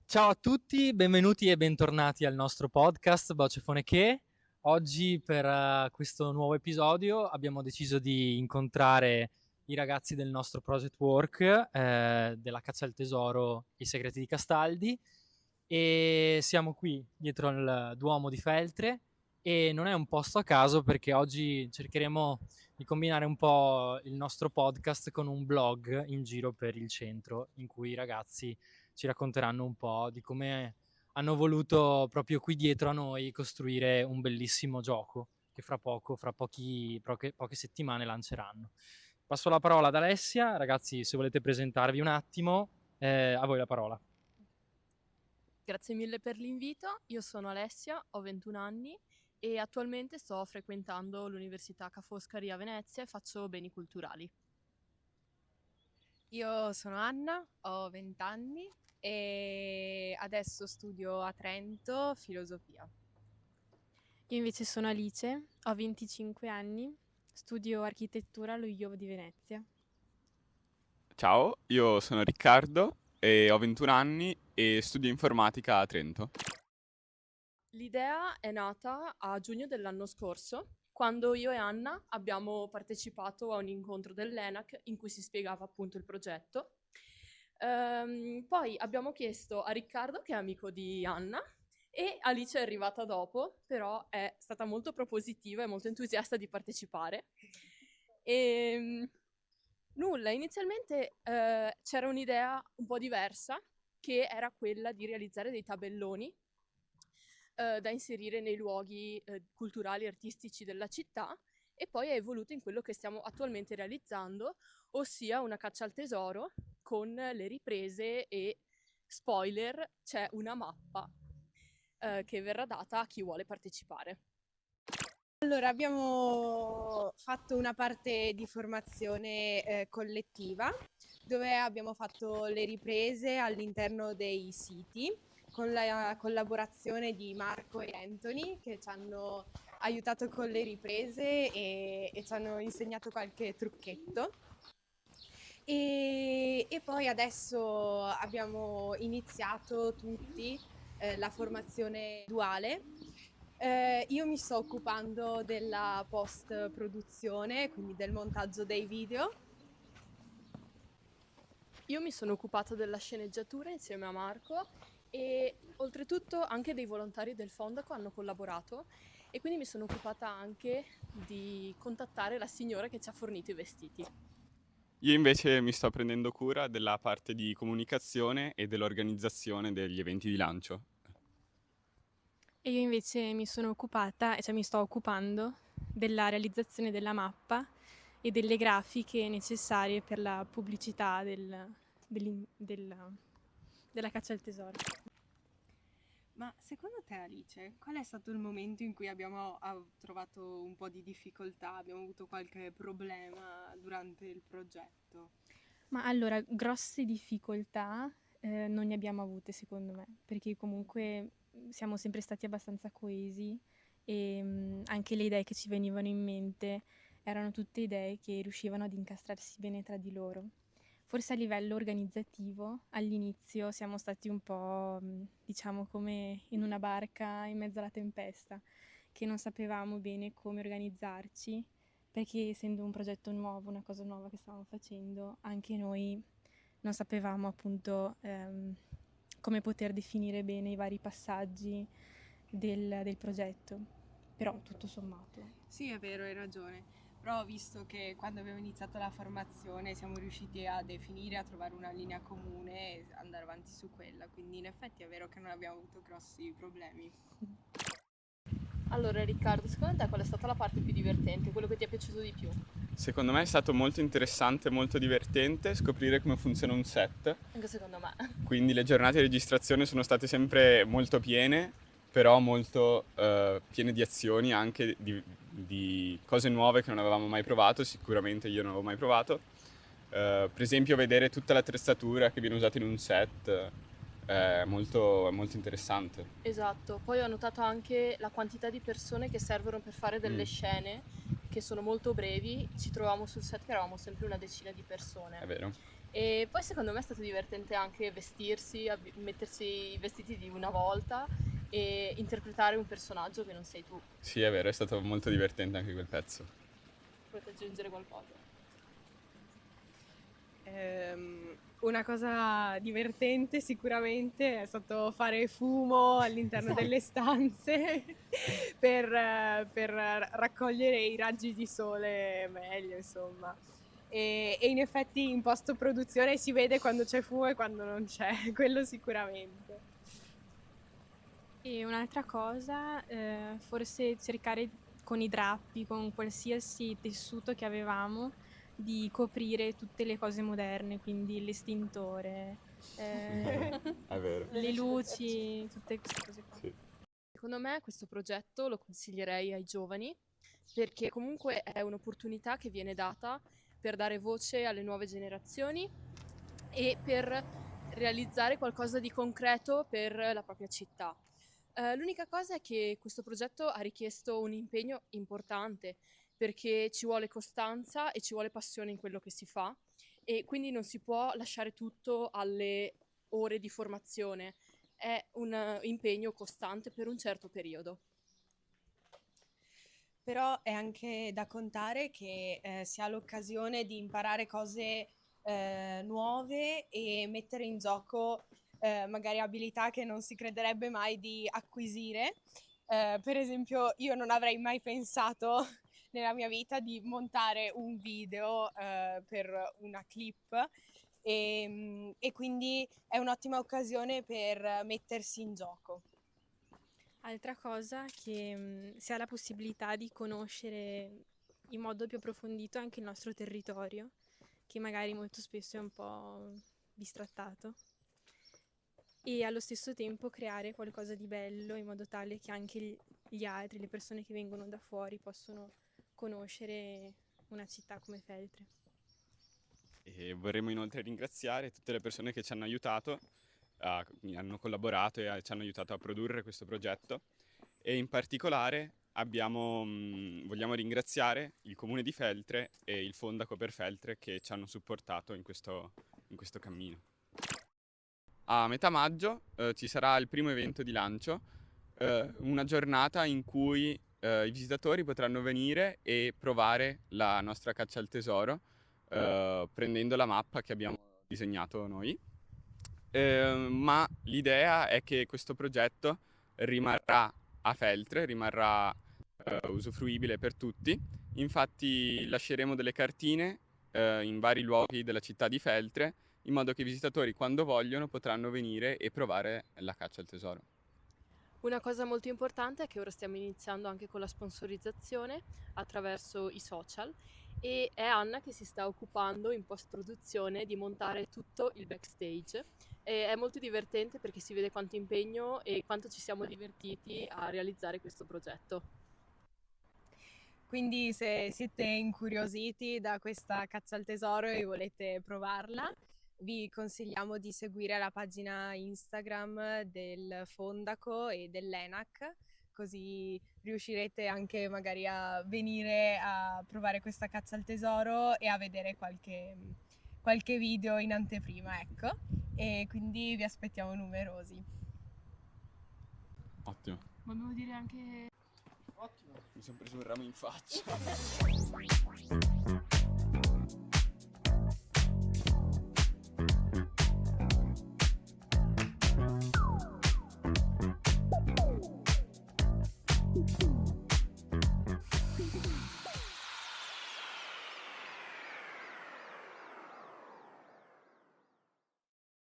Ciao a tutti, benvenuti e bentornati al nostro podcast Vocefone Che. Oggi per questo nuovo episodio abbiamo deciso di incontrare i ragazzi del nostro project work della Caccia al Tesoro I Segreti di Castaldi e siamo qui dietro il Duomo di Feltre e non è un posto a caso perché oggi cercheremo di combinare un po' il nostro podcast con un blog in giro per il centro in cui i ragazzi ci racconteranno un po' di come hanno voluto proprio qui dietro a noi costruire un bellissimo gioco che fra poche settimane lanceranno. Passo la parola ad Alessia, ragazzi, se volete presentarvi un attimo, a voi la parola. Grazie mille per l'invito, io sono Alessia, ho 21 anni e attualmente sto frequentando l'Università Ca' Foscari a Venezia e faccio beni culturali. Io sono Anna, ho 20 anni e adesso studio a Trento filosofia. Io invece sono Alice, ho 25 anni, studio architettura allo IOV di Venezia. Ciao, io sono Riccardo e ho 21 anni e studio informatica a Trento. L'idea è nata a giugno dell'anno scorso, quando io e Anna abbiamo partecipato a un incontro dell'ENAC in cui si spiegava appunto il progetto. Poi abbiamo chiesto a Riccardo, che è amico di Anna, e Alice è arrivata dopo, però è stata molto propositiva e molto entusiasta di partecipare. Nulla, inizialmente c'era un'idea un po' diversa, che era quella di realizzare dei tabelloni da inserire nei luoghi culturali e artistici della città, e poi è evoluto in quello che stiamo attualmente realizzando, ossia una caccia al tesoro con le riprese e, spoiler, c'è una mappa che verrà data a chi vuole partecipare. Allora, abbiamo fatto una parte di formazione collettiva dove abbiamo fatto le riprese all'interno dei siti con la collaborazione di Marco e Anthony, che ci hanno aiutato con le riprese e ci hanno insegnato qualche trucchetto. E poi adesso abbiamo iniziato tutti la formazione duale. Io mi sto occupando della post-produzione, quindi del montaggio dei video. Io mi sono occupata della sceneggiatura insieme a Marco e oltretutto anche dei volontari del Fondaco hanno collaborato, e quindi mi sono occupata anche di contattare la signora che ci ha fornito i vestiti. Io invece mi sto prendendo cura della parte di comunicazione e dell'organizzazione degli eventi di lancio. E io invece mi sto occupando della realizzazione della mappa e delle grafiche necessarie per la pubblicità della caccia al tesoro. Ma secondo te, Alice, qual è stato il momento in cui abbiamo trovato un po' di difficoltà, abbiamo avuto qualche problema durante il progetto? Ma allora, grosse difficoltà non ne abbiamo avute secondo me, perché comunque siamo sempre stati abbastanza coesi e anche le idee che ci venivano in mente erano tutte idee che riuscivano ad incastrarsi bene tra di loro. Forse a livello organizzativo all'inizio siamo stati un po', diciamo, come in una barca in mezzo alla tempesta, che non sapevamo bene come organizzarci, perché essendo un progetto nuovo, una cosa nuova che stavamo facendo, anche noi non sapevamo appunto come poter definire bene i vari passaggi del progetto, però tutto sommato. Sì, è vero, hai ragione. Però ho visto che quando abbiamo iniziato la formazione siamo riusciti a definire, a trovare una linea comune e andare avanti su quella, quindi in effetti è vero che non abbiamo avuto grossi problemi. Allora Riccardo, secondo te qual è stata la parte più divertente, quello che ti è piaciuto di più? Secondo me è stato molto interessante e molto divertente scoprire come funziona un set. Anche secondo me. Quindi le giornate di registrazione sono state sempre molto piene, però molto piene di azioni, anche di cose nuove che non avevamo mai provato, sicuramente io non avevo mai provato. Per esempio vedere tutta l'attrezzatura che viene usata in un set è molto interessante. Esatto, poi ho notato anche la quantità di persone che servono per fare delle scene che sono molto brevi. Ci trovavamo sul set che eravamo sempre una decina di persone. È vero. E poi secondo me è stato divertente anche vestirsi, mettersi i vestiti di una volta e interpretare un personaggio che non sei tu. Sì, è vero, è stato molto divertente anche quel pezzo. Potete aggiungere qualcosa? Una cosa divertente sicuramente è stato fare fumo all'interno delle stanze per raccogliere i raggi di sole meglio, insomma. E in effetti in post-produzione si vede quando c'è fumo e quando non c'è, quello sicuramente. E un'altra cosa, forse cercare con i drappi, con qualsiasi tessuto che avevamo, di coprire tutte le cose moderne, quindi l'estintore, È vero. le luci, tutte queste cose qua. Sì. Secondo me questo progetto lo consiglierei ai giovani perché comunque è un'opportunità che viene data per dare voce alle nuove generazioni e per realizzare qualcosa di concreto per la propria città. L'unica cosa è che questo progetto ha richiesto un impegno importante perché ci vuole costanza e ci vuole passione in quello che si fa e quindi non si può lasciare tutto alle ore di formazione. È un impegno costante per un certo periodo. Però è anche da contare che si ha l'occasione di imparare cose nuove e mettere in gioco magari abilità che non si crederebbe mai di acquisire. Per esempio, io non avrei mai pensato nella mia vita di montare un video per una clip e quindi è un'ottima occasione per mettersi in gioco. Altra cosa che si ha la possibilità di conoscere in modo più approfondito anche il nostro territorio, che magari molto spesso è un po' bistrattato, e allo stesso tempo creare qualcosa di bello in modo tale che anche gli altri, le persone che vengono da fuori, possono conoscere una città come Feltre. E vorremmo inoltre ringraziare tutte le persone che ci hanno aiutato, hanno collaborato e ci hanno aiutato a produrre questo progetto e in particolare vogliamo ringraziare il Comune di Feltre e il Fondaco per Feltre che ci hanno supportato in questo cammino. A metà maggio ci sarà il primo evento di lancio, una giornata in cui i visitatori potranno venire e provare la nostra caccia al tesoro prendendo la mappa che abbiamo disegnato noi. Ma l'idea è che questo progetto rimarrà a Feltre, rimarrà usufruibile per tutti. Infatti lasceremo delle cartine in vari luoghi della città di Feltre in modo che i visitatori quando vogliono potranno venire e provare la caccia al tesoro. Una cosa molto importante è che ora stiamo iniziando anche con la sponsorizzazione attraverso i social e è Anna che si sta occupando in post-produzione di montare tutto il backstage. E è molto divertente perché si vede quanto impegno e quanto ci siamo divertiti a realizzare questo progetto. Quindi se siete incuriositi da questa caccia al tesoro e volete provarla, vi consigliamo di seguire la pagina Instagram del Fondaco e dell'ENAC, così riuscirete anche magari a venire a provare questa caccia al tesoro e a vedere qualche video in anteprima, ecco. E quindi vi aspettiamo numerosi. Ottimo. Volevo dire anche... Ottimo. Mi sono preso un ramo in faccia.